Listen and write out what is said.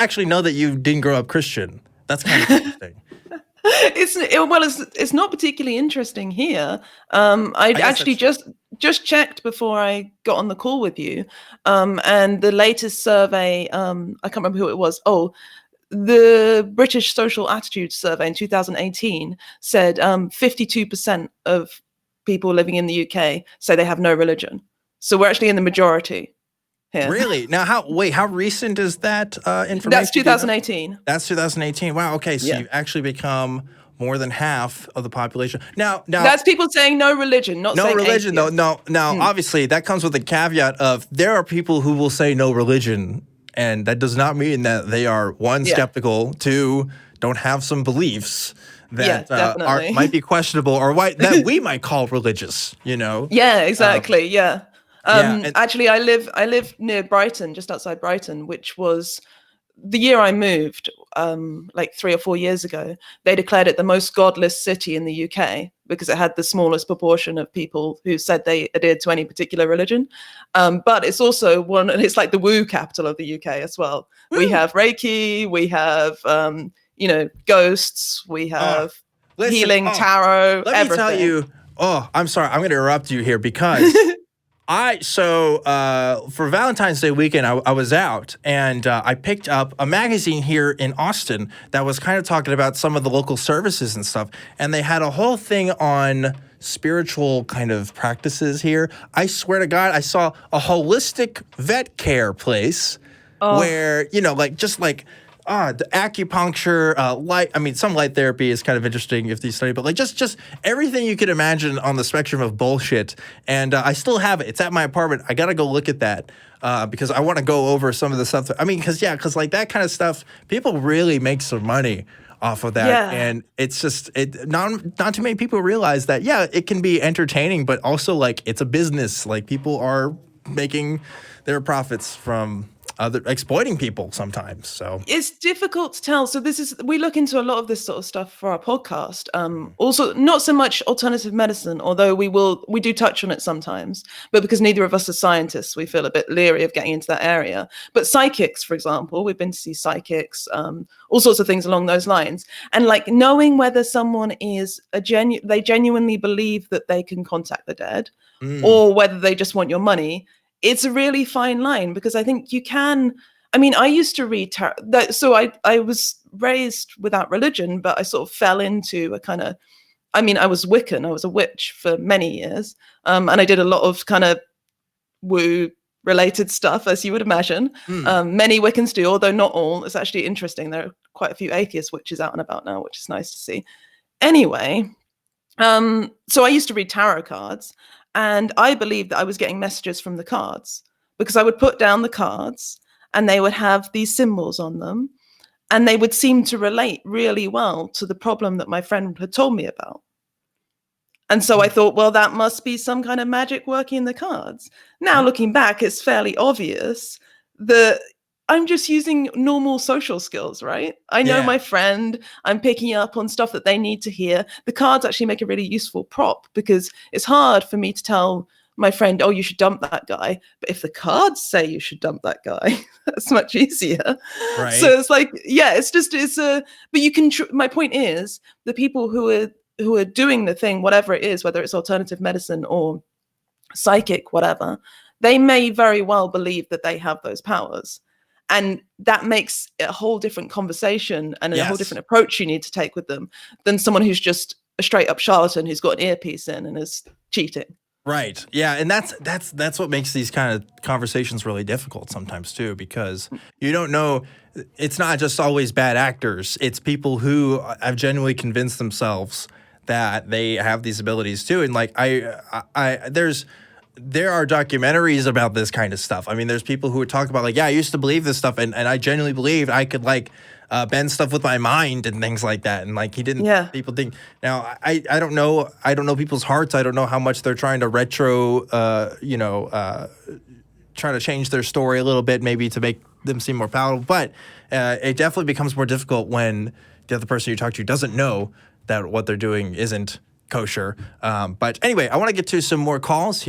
actually know that you didn't grow up Christian. That's kind of interesting. It's not particularly interesting here. I actually just checked before I got on the call with you, and the latest survey, I can't remember who it was. Oh, the British Social Attitudes Survey in 2018 said 52% of people living in the UK say they have no religion. So we're actually in the majority here. Really? Now, how recent is that information? That's 2018. That's 2018. Wow. Okay, so you've actually become more than half of the population. Now that's people saying no religion, not saying religion. Atheist. No. Now, obviously, that comes with the caveat of there are people who will say no religion, and that does not mean that they are one, skeptical, two, don't have some beliefs that might be questionable or that we might call religious. Yeah, exactly. Actually, I live near Brighton, just outside Brighton, which was the year I moved, like 3 or 4 years ago. They declared it the most godless city in the UK because it had the smallest proportion of people who said they adhered to any particular religion. But it's also it's like the woo capital of the UK as well. Woo. We have Reiki, we have, ghosts, we have healing, tarot, let everything. me tell you, I'm sorry, I'm going to interrupt you here because for Valentine's Day weekend, I was out and I picked up a magazine here in Austin that was kind of talking about some of the local services and stuff. And they had a whole thing on spiritual kind of practices here. I swear to God, I saw a holistic vet care place where, the acupuncture, some light therapy is kind of interesting if you study, but like just everything you could imagine on the spectrum of bullshit. And I still have it. It's at my apartment. I got to go look at that because I want to go over some of the stuff. Because like that kind of stuff, people really make some money off of that. Yeah. And it's just, not too many people realize that, it can be entertaining, but also like it's a business. Like people are making their profits from exploiting people sometimes. So it's difficult to tell. So we look into a lot of this sort of stuff for our podcast. Also, not so much alternative medicine, although we do touch on it sometimes, but because neither of us are scientists, we feel a bit leery of getting into that area. But psychics, for example, we've been to see psychics, all sorts of things along those lines. And like knowing whether someone is they genuinely believe that they can contact the dead or whether they just want your money. It's a really fine line because I think you can. I mean, I used to read tarot. So I was raised without religion, but I sort of fell into a kind of. I mean, I was Wiccan. I was a witch for many years, and I did a lot of kind of woo-related stuff, as you would imagine. Many Wiccans do, although not all. It's actually interesting. There are quite a few atheist witches out and about now, which is nice to see. Anyway, so I used to read tarot cards. And I believed that I was getting messages from the cards because I would put down the cards and they would have these symbols on them and they would seem to relate really well to the problem that my friend had told me about. And so I thought, well, that must be some kind of magic working in the cards. Now, looking back, it's fairly obvious that I'm just using normal social skills, right? I know my friend, I'm picking up on stuff that they need to hear. The cards actually make a really useful prop because it's hard for me to tell my friend, oh, you should dump that guy. But if the cards say you should dump that guy, that's much easier. Right. So it's like, but you can, my point is the people who are doing the thing, whatever it is, whether it's alternative medicine or psychic, whatever, they may very well believe that they have those powers. And that makes it a whole different conversation and a whole different approach you need to take with them than someone who's just a straight up charlatan who's got an earpiece in and is cheating. Right. Yeah. And that's what makes these kind of conversations really difficult sometimes too, because you don't know, it's not just always bad actors. It's people who have genuinely convinced themselves that they have these abilities too. And like, there are documentaries about this kind of stuff. I mean, there's people who would talk about like, I used to believe this stuff and I genuinely believed I could like bend stuff with my mind and things like that. And like he didn't, people think, now I don't know people's hearts. I don't know how much they're trying to trying to change their story a little bit, maybe to make them seem more palatable. But it definitely becomes more difficult when the other person you talk to doesn't know that what they're doing isn't kosher. But anyway, I want to get to some more calls here.